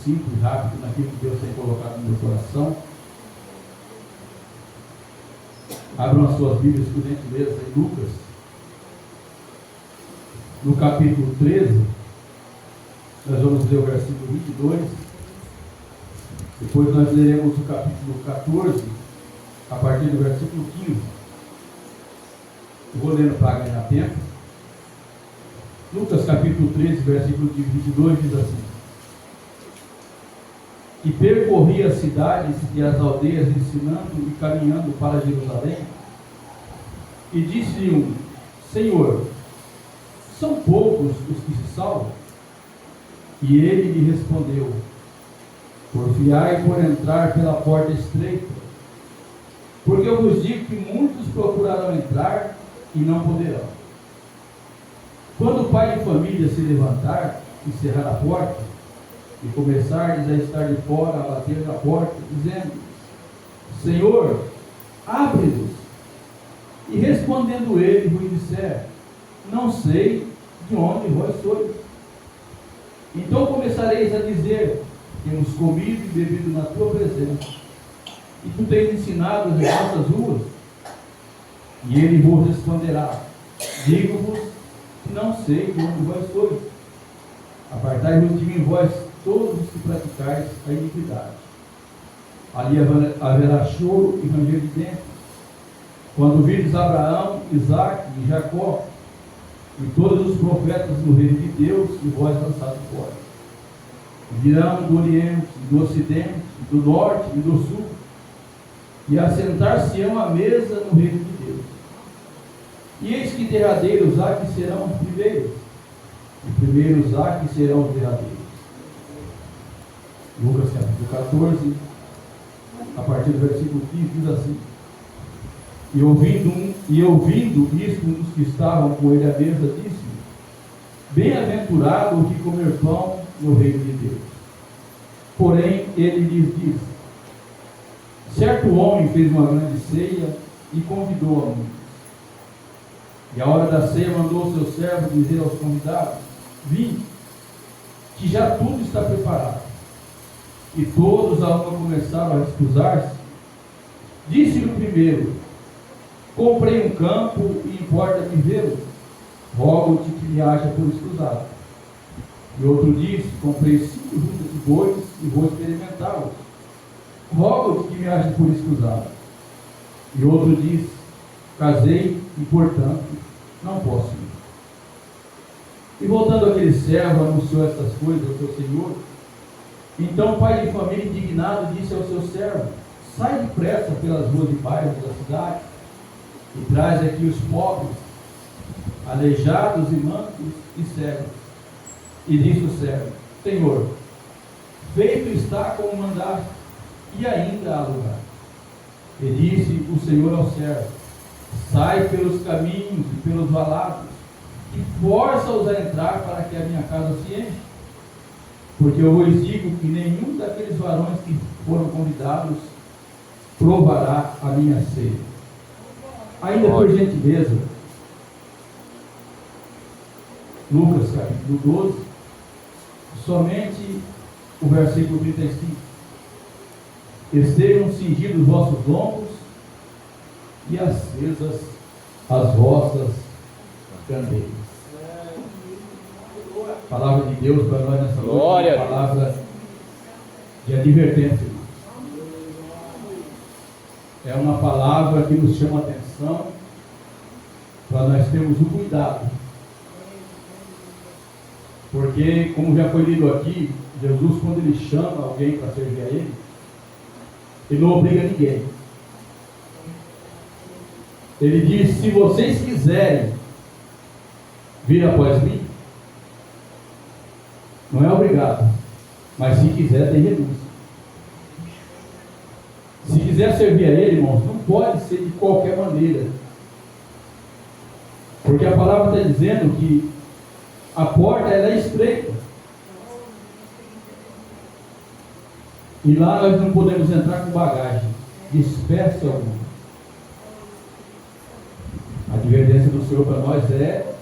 simples, rápido, naquilo que Deus tem colocado no meu coração. Abram as suas Bíblias, por gentileza, em Lucas, no capítulo 13, nós vamos ler o versículo 22, depois nós leremos o capítulo 14, a partir do versículo 15. Eu vou lendo para ganhar tempo. Lucas capítulo 13, versículo 22 diz assim: E percorria as cidades e as aldeias, ensinando e caminhando para Jerusalém. E disse-lhe um: Senhor, são poucos os que se salvam? E ele lhe respondeu: Porfiai por entrar pela porta estreita, porque eu vos digo que muitos procurarão entrar e não poderão. Quando o pai de família se levantar e cerrar a porta, e começardes a estar de fora, a bater na porta, dizendo: Senhor, abre-nos. E respondendo ele, vos disser: Não sei de onde vós sois. Então começareis a dizer: Temos comido e bebido na tua presença, e tu tens ensinado as nossas ruas. E ele vos responderá: Digo-vos que não sei de onde vós sois. Apartai-vos de mim, vós todos os que praticais a iniquidade. Ali haverá choro e ranger de dentes, quando virdes Abraão, Isaque e Jacó, e todos os profetas do reino de Deus, e vós lançados fora. Virão do Oriente, do Ocidente, do Norte e do Sul, e assentar-se-ão à mesa no reino de Deus. E eis que derradeiros há que serão os primeiros, e primeiros há que serão os derradeiros. Lucas capítulo 14, a partir do versículo 15, diz assim: E ouvindo isto, um dos que estavam com ele à mesa, disse-lhe: Bem-aventurado o que comer pão no reino de Deus. Porém, ele lhes disse: Certo homem fez uma grande ceia e convidou a muitos. E à hora da ceia mandou o seu servo dizer aos convidados: Vinde, que já tudo está preparado. E todos a uma começaram a recusar-se. Disse-lhe o primeiro: Comprei um campo e importa-me vê-lo. Rogo-te que me haja por escusado. E outro disse: Comprei 5 juntas de bois e vou experimentá-los. Rogo-te que me haja por escusado. E outro disse: Casei e, portanto, não posso ir. E voltando aquele servo, anunciou estas coisas ao seu senhor. Então o pai de família, indignado, disse ao seu servo: Sai depressa pelas ruas e bairros da cidade e traz aqui os pobres, aleijados e mancos e cegos. E disse o servo: Senhor, feito está como mandaste, e ainda há lugar. E disse o Senhor ao servo: Sai pelos caminhos e pelos valados, e força-os a entrar para que a minha casa se enche. Porque eu vos digo que nenhum daqueles varões que foram convidados provará a minha ceia. Ainda por gentileza, Lucas capítulo 12, somente o versículo 35. Estejam cingidos os vossos lombos e acesas as vossas candeias. Palavra de Deus para nós nessa noite, uma palavra de advertência. É uma palavra que nos chama a atenção para nós termos o cuidado. Porque, como já foi lido aqui, Jesus, quando ele chama alguém para servir a ele não obriga ninguém. Ele diz: se vocês quiserem vir após mim, não é obrigado, mas se quiser, tem renúncia. Se quiser servir a ele, irmãos, não pode ser de qualquer maneira, porque a palavra está dizendo que a porta ela é estreita, e lá nós não podemos entrar com bagagem de espécie alguma. A advertência do Senhor para nós é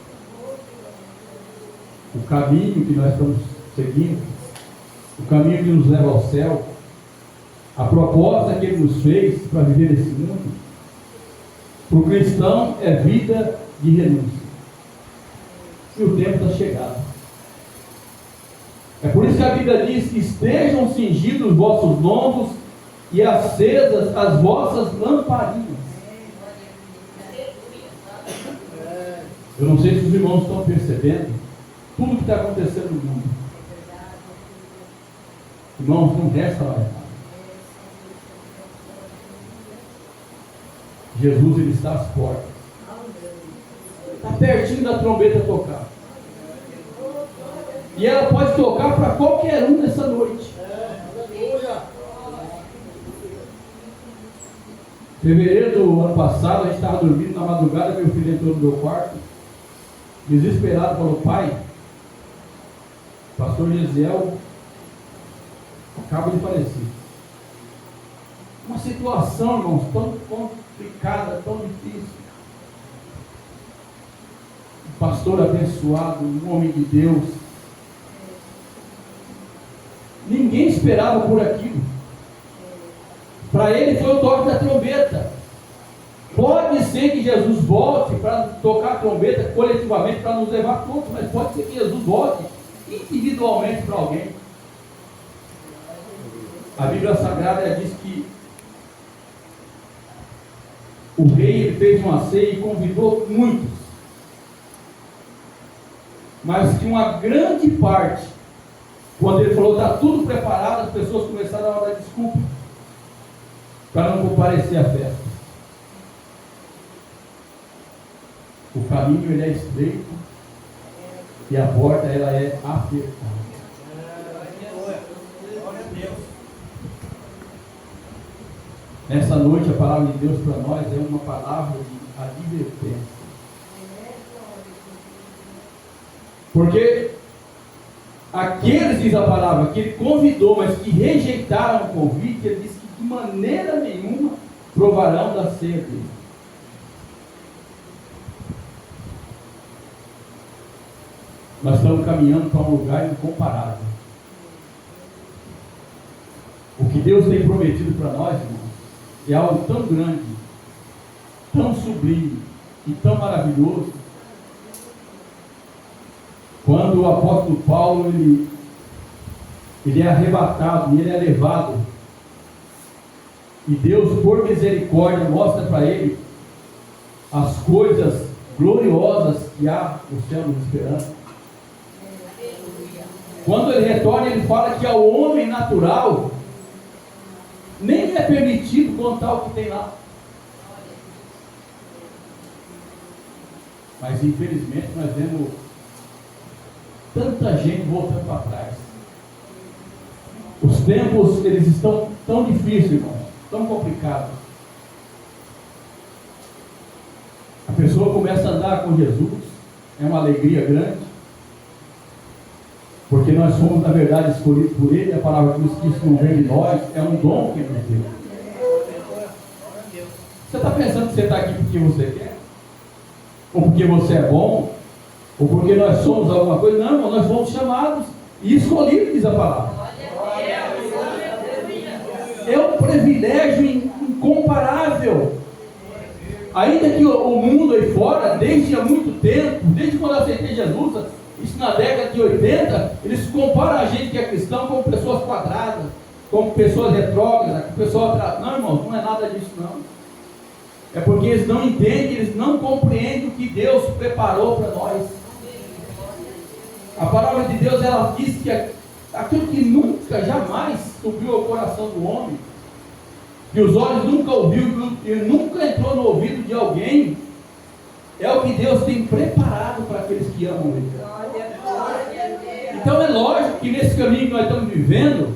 o caminho que nós estamos seguindo, o caminho que nos leva ao céu, a proposta que Ele nos fez para viver nesse mundo, para o cristão é vida de renúncia. E o tempo está chegado. É por isso que a Bíblia diz que estejam cingidos os vossos lombos e acesas as vossas lamparinas. Eu não sei se os irmãos estão percebendo tudo que está acontecendo no mundo. Irmãos, não resta mais nada. Jesus, Ele está às portas. Está pertinho da trombeta tocar. E ela pode tocar para qualquer um nessa noite. Em fevereiro do ano passado, a gente estava dormindo na madrugada, meu filho entrou no meu quarto, desesperado, falou: pai, pastor Gesiel acaba de falecer. Uma situação, irmãos, tão complicada, tão difícil. Um pastor abençoado, um homem de Deus. Ninguém esperava por aquilo. Para ele foi o toque da trombeta. Pode ser que Jesus volte para tocar a trombeta coletivamente para nos levar todos, mas pode ser que Jesus volte individualmente para alguém. A Bíblia Sagrada diz que o rei ele fez uma ceia e convidou muitos, mas que uma grande parte, quando ele falou está tudo preparado, as pessoas começaram a dar desculpa para não comparecer à festa. O caminho ele é estreito e a porta ela é apertada. Nessa noite a palavra de Deus para nós é uma palavra de advertência. Porque aqueles, diz a palavra, que ele convidou, mas que rejeitaram o convite, ele disse que de maneira nenhuma provarão da ceia dele. Nós estamos caminhando para um lugar incomparável. O que Deus tem prometido para nós, irmãos, é algo tão grande, tão sublime e tão maravilhoso. Quando o apóstolo Paulo ele é arrebatado e ele é levado, e Deus por misericórdia mostra para ele as coisas gloriosas que há no céu nos esperando. Quando ele retorna, ele fala que ao homem natural nem é permitido contar o que tem lá. Mas infelizmente nós vemos tanta gente voltando para trás. Os tempos eles estão tão difíceis, irmãos, tão complicados. A pessoa começa a andar com Jesus, é uma alegria grande, porque nós somos na verdade escolhidos por Ele. A palavra diz que isso não vem de nós, é um dom que Ele nos deu. Você está pensando que você está aqui porque você quer? Ou porque você é bom? Ou porque nós somos alguma coisa? Não, irmão, nós fomos chamados e escolhidos, diz a palavra. É um privilégio incomparável. Ainda que o mundo aí fora, desde há muito tempo, desde quando eu aceitei Jesus, isso na década de 80, eles comparam a gente que é cristão como pessoas quadradas, como pessoas retrógradas, como pessoas atrasadas. Não, irmão, não é nada disso não. É porque eles não entendem, eles não compreendem o que Deus preparou para nós. A palavra de Deus, ela diz que aquilo que nunca, jamais subiu ao coração do homem, que os olhos nunca ouviu e nunca entrou no ouvido de alguém, é o que Deus tem preparado para aqueles que amam Ele. Então é lógico que nesse caminho que nós estamos vivendo,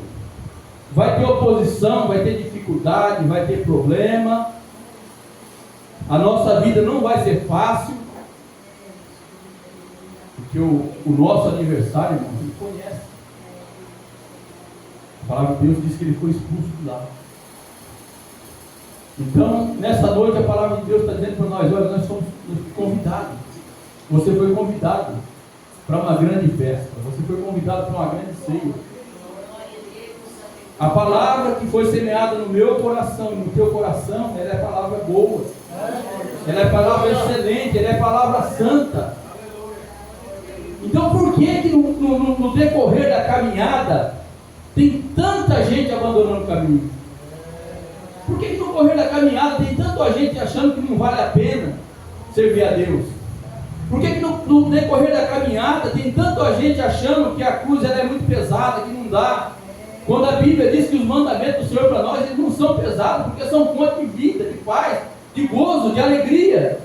vai ter oposição, vai ter dificuldade, vai ter problema. A nossa vida não vai ser fácil, porque o nosso adversário, irmão, ele conhece. A palavra de Deus diz que ele foi expulso de lá. Então, nessa noite, a palavra de Deus está dizendo para nós: olha, nós somos convidados. Você foi convidado para uma grande festa. Você foi convidado para uma grande ceia. A palavra que foi semeada no meu coração, no teu coração, ela é palavra boa. Ela é palavra excelente, ela é palavra santa. Então por que no decorrer da caminhada tem tanta gente abandonando o caminho? Por que no decorrer da caminhada tem tanta gente achando que não vale a pena servir a Deus? Por que no decorrer da caminhada tem tanta gente achando que a cruz ela é muito pesada, que não dá? Quando a Bíblia diz que os mandamentos do Senhor para nós eles não são pesados, porque são fonte de vida, de paz, de gozo, de alegria.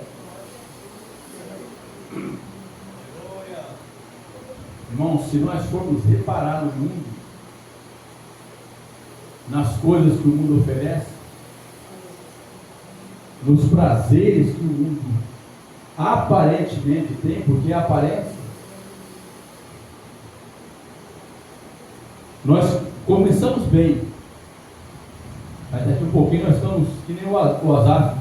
Irmãos, se nós formos reparar no mundo, nas coisas que o mundo oferece, nos prazeres que o mundo aparentemente tem, porque é aparência, nós começamos bem, mas daqui a um pouquinho nós estamos que nem o Asaf,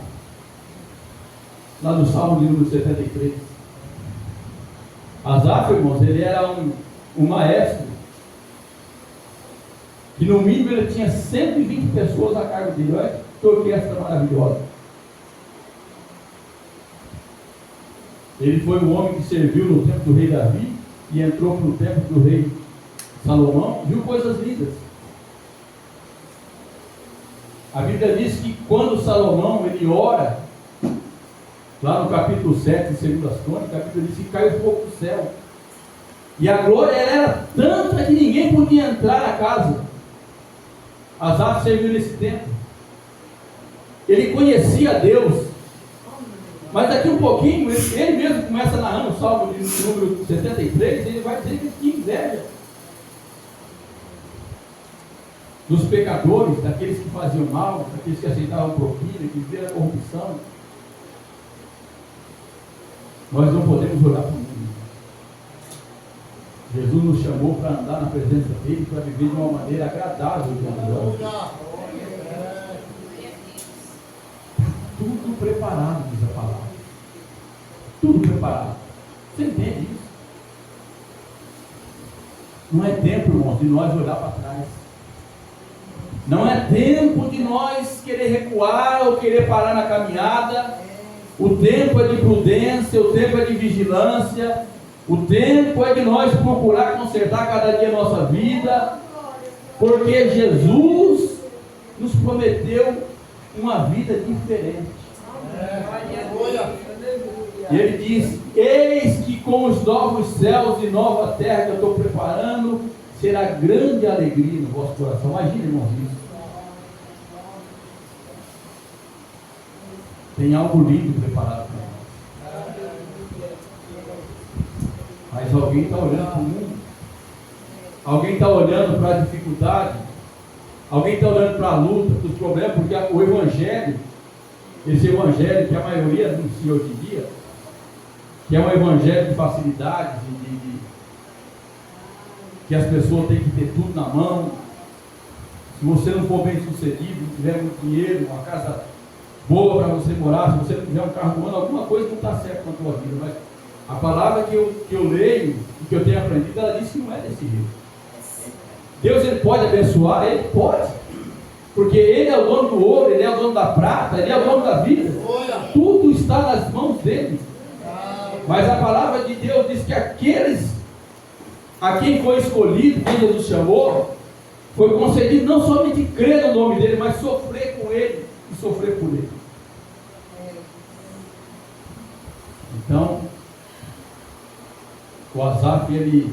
lá no Salmo de número 73. Asaf, irmãos, ele era um maestro, que no mínimo ele tinha 120 pessoas a cargo dele. Olha que orquestra maravilhosa. Ele foi o homem que serviu no tempo do rei Davi e entrou no tempo do rei Salomão, viu coisas lindas. A Bíblia diz que quando Salomão ele ora, lá no capítulo 7 de 2 Crônicas, a Bíblia diz que caiu fogo do céu. E a glória era tanta que ninguém podia entrar na casa. Asaf serviu nesse tempo. Ele conhecia Deus. Mas daqui um pouquinho, ele mesmo começa narrando o Salmo de número 73, ele vai dizer que tinha inveja dos pecadores, daqueles que faziam mal, daqueles que aceitavam propina, que viviam a corrupção. Nós não podemos olhar para o mundo. Jesus nos chamou para andar na presença dele, para viver de uma maneira agradável diante de Deus. Tudo preparado, diz a palavra. Tudo preparado. Você entende isso? Não é tempo, irmãos, de nós olhar para trás. Não é tempo de nós querer recuar ou querer parar na caminhada. O tempo é de prudência, o tempo é de vigilância, o tempo é de nós procurar consertar cada dia a nossa vida, porque Jesus nos prometeu uma vida diferente. E ele diz: eis que com os novos céus e nova terra que eu estou preparando, será grande alegria no vosso coração. Imagina, irmãos, isso. Tem algo lindo preparado para nós. Mas alguém está olhando para o mundo, alguém está olhando para a dificuldade, alguém está olhando para a luta, para os problemas, porque o Evangelho, esse Evangelho que a maioria anuncia hoje em dia, que é um Evangelho de facilidade, que as pessoas têm que ter tudo na mão. Se você não for bem sucedido, não tiver muito dinheiro, uma casa boa para você morar, se você não tiver um carro do ano, alguma coisa não está certo na tua vida. Mas a palavra que eu leio e que eu tenho aprendido, ela diz que não é desse jeito. Deus ele pode abençoar, ele pode, porque ele é o dono do ouro, ele é o dono da prata, ele é o dono da vida. Tudo está nas mãos dele. Mas a palavra de Deus diz que aqueles a quem foi escolhido, quem Jesus chamou, foi concedido não somente crer no nome dele, mas sofrer com ele e sofrer por ele. Então, o Asaf, ele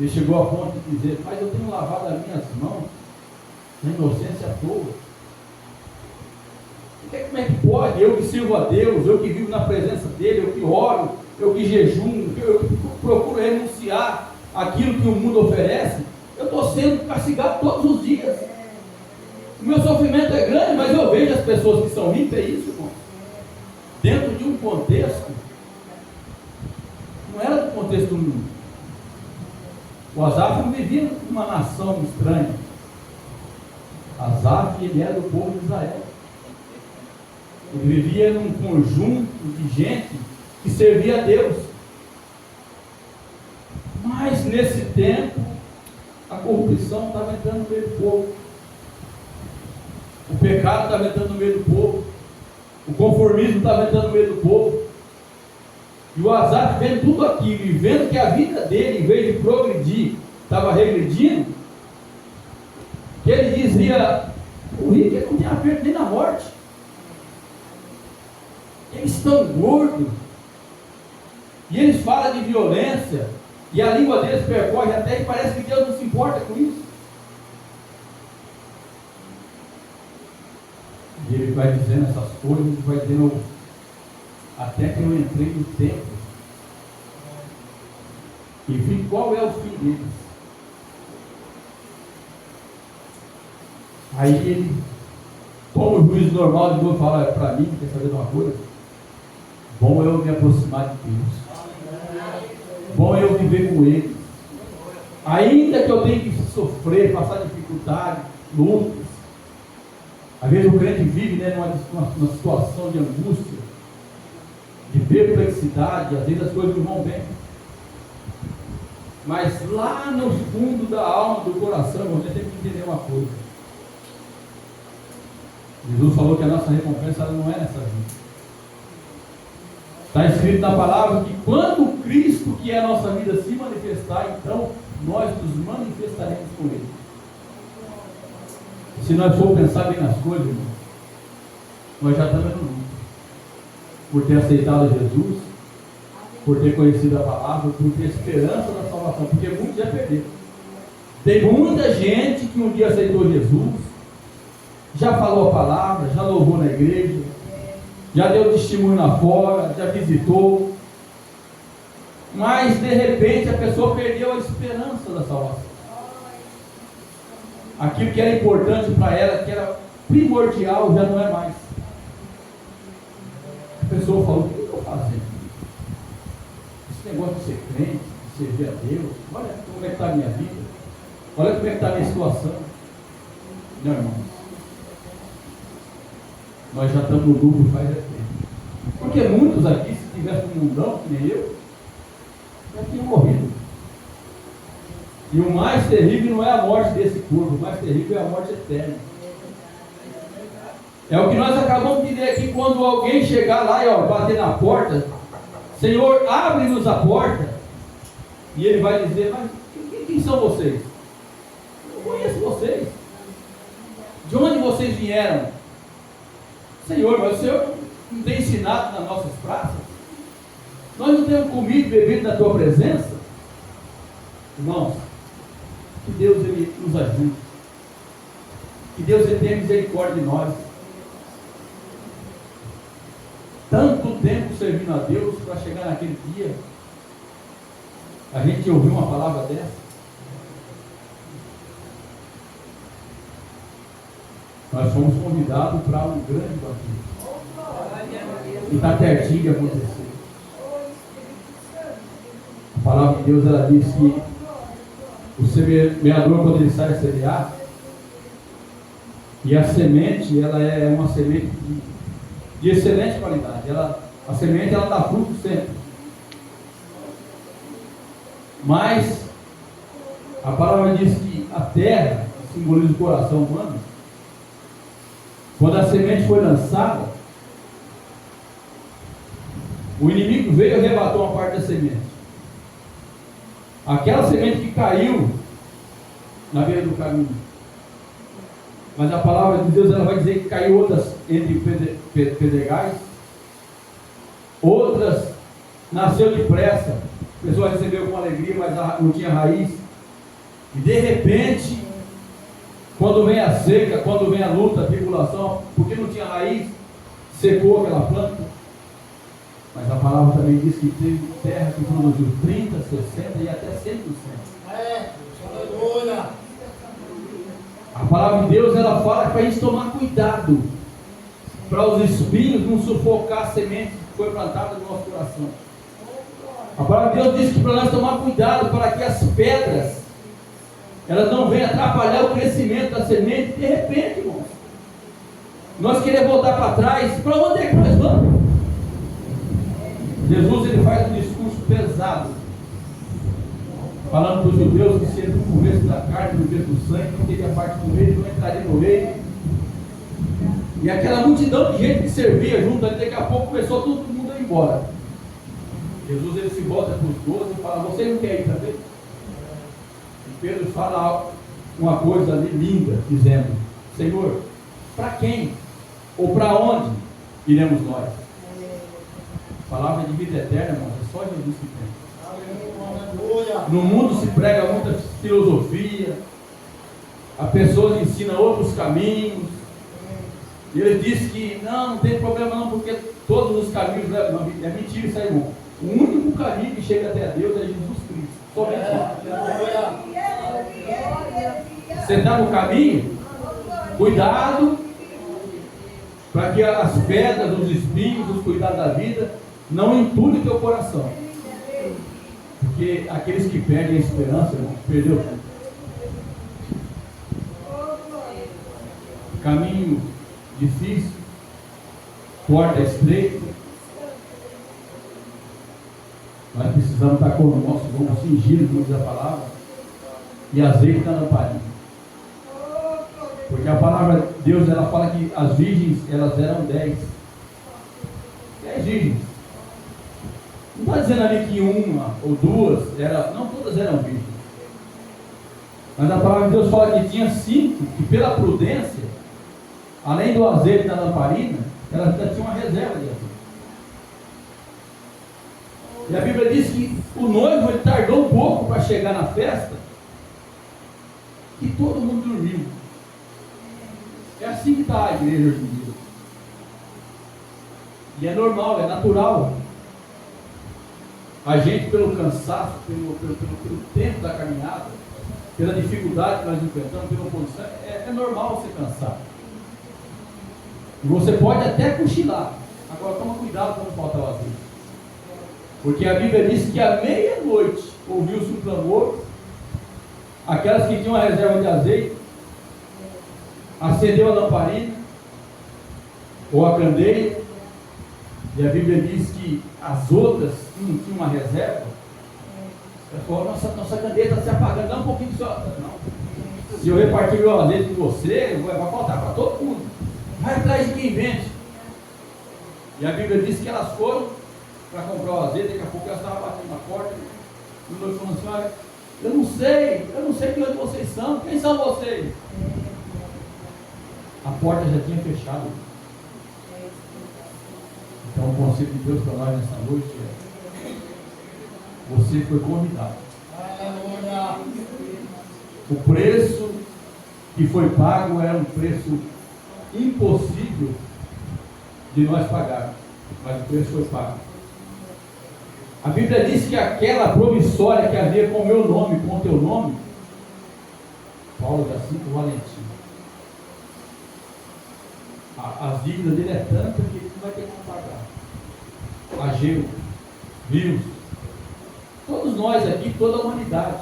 chegou a ponto de dizer: mas eu tenho lavado as minhas mãos na inocência à toa. Como é que pode? Eu que sirvo a Deus, eu que vivo na presença dele, eu que oro, eu que jejuo, eu que procuro renunciar aquilo que o mundo oferece, eu estou sendo castigado todos os dias. O meu sofrimento é grande, mas eu vejo as pessoas que são ricas, é isso, irmão. Dentro de um contexto, não era do contexto do mundo. O Asaf não vivia numa nação estranha. Asaf, ele era do povo de Israel. Ele vivia num conjunto de gente que servia a Deus. Mas nesse tempo, A corrupção estava entrando no meio do povo. O pecado estava entrando no meio do povo. O conformismo estava entrando no meio do povo. E o Azar, vendo tudo aquilo e vendo que a vida dele, em vez de progredir, estava regredindo, que ele dizia: o rico não tem aperto nem na morte. Eles estão gordos. E eles falam de violência. E a língua deles percorre até e parece que Deus não se importa com isso. E ele vai dizendo essas coisas, vai dizendo: até que eu entrei no templo. E vi qual é o fim deles. Aí ele toma o juízo normal de novo e fala para mim: quer saber de uma coisa? Bom é eu me aproximar de Deus. Bom é eu viver com Ele. Ainda que eu tenha que sofrer, passar dificuldade, lutas. Às vezes o crente vive, né, numa situação de angústia, de perplexidade, às vezes as coisas não vão bem. Mas lá no fundo da alma, do coração, você tem que entender uma coisa. Jesus falou que a nossa recompensa ela não é nessa vida. Está escrito na palavra que quando Cristo, que é a nossa vida, se manifestar, então nós nos manifestaremos com Ele. Se nós for pensar bem nas coisas, irmão, nós já estamos no lucro. Por ter aceitado Jesus, por ter conhecido a palavra, por ter esperança da salvação, porque muitos já perderam. Tem muita gente que um dia aceitou Jesus, já falou a palavra, já louvou na igreja, já deu testemunho lá fora, já visitou, mas de repente a pessoa perdeu a esperança da salvação. Aquilo que era importante para ela, que era primordial, já não é mais. A pessoa falou: o que eu estou fazendo? Esse negócio de ser crente, de servir a Deus, olha como é que está a minha vida, olha como é que está a minha situação. Não, irmãos, nós já estamos no lucro faz tempo. Porque muitos aqui, se tivessem um mundão, que nem eu, já tinham morrido. E o mais terrível não é a morte desse corpo, o mais terrível é a morte eterna. É o que nós acabamos de ler aqui, quando alguém chegar lá e bater na porta: Senhor, abre-nos a porta. E ele vai dizer: mas quem são vocês? Eu conheço vocês. De onde vocês vieram? Senhor, mas o Senhor não tem ensinado nas nossas praças? Nós não temos comido e bebido na tua presença? Irmãos, que Deus ele nos ajude. Que Deus ele tenha misericórdia de nós. Tanto tempo servindo a Deus para chegar naquele dia, a gente ouviu uma palavra dessa. Nós fomos convidados para um grande banquete. E está pertinho de acontecer. A palavra de Deus ela diz que o semeador, quando ele sai a semear, e a semente ela é uma semente de excelente qualidade. A semente ela dá fruto sempre. Mas a palavra diz que a terra, que simboliza o coração humano, quando a semente foi lançada, o inimigo veio e arrebatou uma parte da semente. Aquela semente que caiu na beira do caminho. Mas a palavra de Deus ela vai dizer que caiu outras entre pedregais, outras nasceu depressa, a pessoa recebeu com alegria, mas não tinha raiz. E de repente, quando vem a seca, quando vem a luta, a tribulação, porque não tinha raiz, secou aquela planta. Mas a palavra também diz que teve terra que produziu 30, 60 e até 100%. Aleluia! A palavra de Deus ela fala para a gente tomar cuidado, para os espinhos não sufocar a semente que foi plantada no nosso coração. A palavra de Deus diz que para nós tomar cuidado, para que as pedras elas não venham atrapalhar o crescimento da semente. De repente, irmãos, nós queremos voltar para trás. Para onde é que nós vamos? Jesus ele faz um discurso pesado. falando para os judeus que se ele não comesse da carne, não comesse do sangue, não teria parte do reino, não entraria no reino. E aquela multidão de gente que servia junto ali, daqui a pouco começou todo mundo a ir embora. Jesus ele se volta para os 12 e fala: vocês não querem ir também? E Pedro fala uma coisa ali linda, dizendo: Senhor, para quem ou para onde iremos nós? Palavra de vida eterna, irmãos, é só Jesus que tem. No mundo se prega muita filosofia, as pessoas ensinam outros caminhos, e ele diz que não tem problema não, porque todos os caminhos levam. Não, é mentira isso aí, irmão. O único caminho que chega até a Deus é Jesus Cristo. Somente Ele. Você está no caminho? Cuidado para que as pedras, os espinhos, os cuidados da vida não entulhem teu coração. Porque aqueles que perdem a esperança, irmão, perdeu tudo. Caminho difícil, porta estreita. Nós precisamos estar com o nosso ombro cingido, como diz a palavra, e azeite na lamparina. Porque a palavra de Deus, ela fala que as virgens, elas eram 10 virgens. Não está dizendo ali que uma ou duas, não todas eram virgens. Mas a palavra de Deus fala que tinha 5, que pela prudência, além do azeite na lamparina, ela ainda tinha uma reserva de azeite. E a Bíblia diz que o noivo ele tardou um pouco para chegar na festa, e todo mundo dormiu. É assim que está a igreja hoje em dia. E é normal, é natural. A gente, pelo cansaço, pelo tempo da caminhada, pela dificuldade que nós enfrentamos, pela oposição, é normal você cansar. E você pode até cochilar. Agora toma cuidado para não faltar o azeite. Porque a Bíblia diz que à meia-noite ouviu-se um clamor. Aquelas que tinham a reserva de azeite, acendeu a lamparina ou a candeia, e a Bíblia diz que as outras que não tinham uma reserva, ela falou: nossa candeia está se apagando, dá um pouquinho só. Não. Se eu repartir o meu azeite com você, vai faltar para todo mundo. Vai atrás de quem vende. E a Bíblia diz que elas foram para comprar o azeite, daqui a pouco elas estavam batendo na porta, e o noivo falou assim: olha, eu não sei de onde vocês são, quem são vocês? A porta já tinha fechado. Então o conselho de Deus para nós nessa noite é: você foi convidado. O preço que foi pago era um preço impossível de nós pagarmos, mas o preço foi pago. A Bíblia diz que aquela promissória que havia com o meu nome, com o teu nome, Paulo da Cinco Valentim, as dívidas dele é tanta que ele não vai ter como pagar. Ageu, vírus, todos nós aqui, toda a humanidade.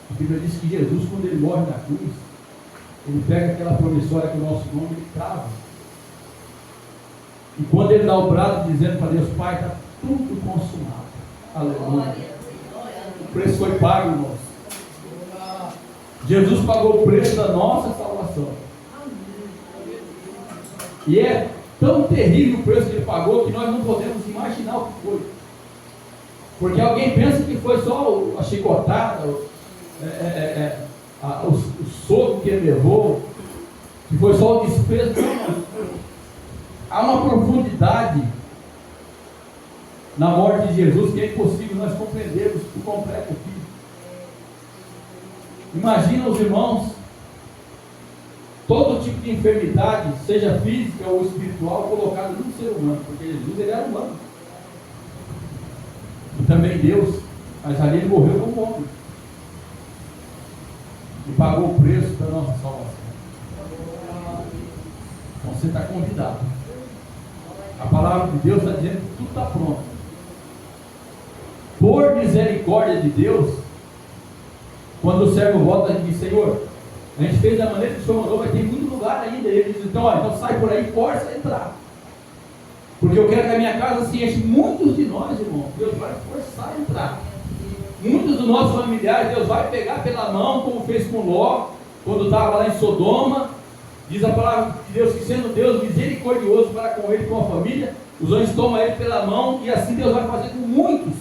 A Bíblia diz que Jesus, quando ele morre na cruz, ele pega aquela promissória com o nosso nome, ele crava. E quando ele dá o brado dizendo para Deus: Pai, está tudo consumado. Aleluia. O preço foi pago, irmãos. Jesus pagou o preço da nossa salvação. E é tão terrível o preço que ele pagou que nós não podemos imaginar o que foi. Porque alguém pensa que foi só a chicotada, o soco que ele levou, que foi só o desprezo. Há uma profundidade na morte de Jesus que é impossível nós compreendermos por completo aqui. Imagina os irmãos, todo tipo de enfermidade, seja física ou espiritual, colocado no ser humano, porque Jesus ele era humano. E também Deus, mas ali ele morreu como homem. E pagou o preço da nossa salvação. Então você está convidado. A palavra de Deus está dizendo que tudo está pronto. Por misericórdia de Deus, quando o servo volta e diz: Senhor, a gente fez da maneira que o Senhor mandou, mas tem muito lugar ainda. E ele diz: então, olha, então sai por aí, força a entrar. Porque eu quero que a minha casa se enche. Muitos de nós, irmãos, Deus vai forçar a entrar. Muitos dos nossos familiares, Deus vai pegar pela mão, como fez com Ló, quando estava lá em Sodoma. Diz a palavra de Deus que, sendo Deus misericordioso para com ele e com a família, os anjos tomam ele pela mão, e assim Deus vai fazer com muitos.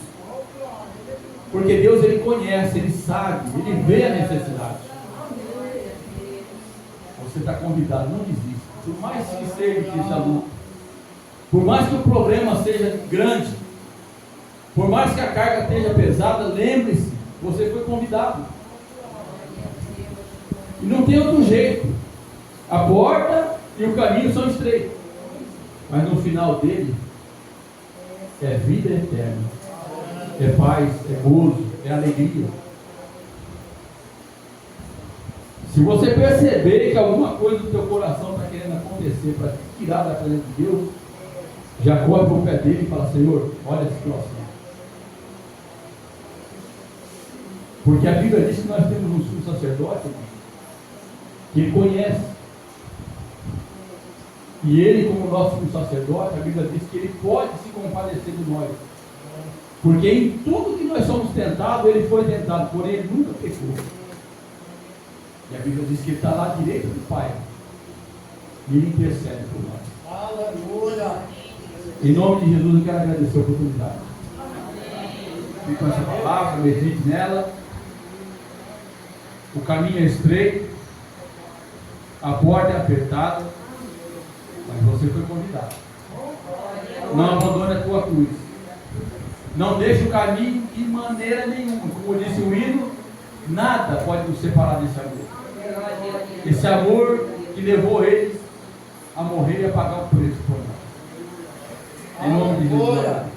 Porque Deus, ele conhece, ele sabe, ele vê a necessidade. Você está convidado, não desista. Por mais que seja difícil a luta, por mais que o problema seja grande, por mais que a carga esteja pesada, lembre-se, você foi convidado. E não tem outro jeito. A porta e o caminho são estreitos, mas no final dele é vida eterna, é paz, é gozo, é alegria. Se você perceber que alguma coisa do teu coração está querendo acontecer para te tirar da presença de Deus, já corre para o pé dele e fala: Senhor, olha a situação. Porque a Bíblia diz que nós temos um sumo sacerdote que ele conhece. E ele, como nosso sumo sacerdote, a Bíblia diz que ele pode se compadecer de nós. Porque em tudo que nós somos tentados, ele foi tentado, porém ele nunca pecou. E a Bíblia diz que ele está lá à direita do Pai. E ele intercede por nós. Aleluia! Em nome de Jesus, eu quero agradecer a oportunidade. Fique com essa palavra, medite nela. O caminho é estreito, a porta é apertada, mas você foi convidado. Não abandone a tua cruz. Não deixe o caminho de maneira nenhuma. Como disse o hino, nada pode nos separar desse amor. Esse amor que levou eles a morrer e a pagar o preço por nós. Em nome de Jesus.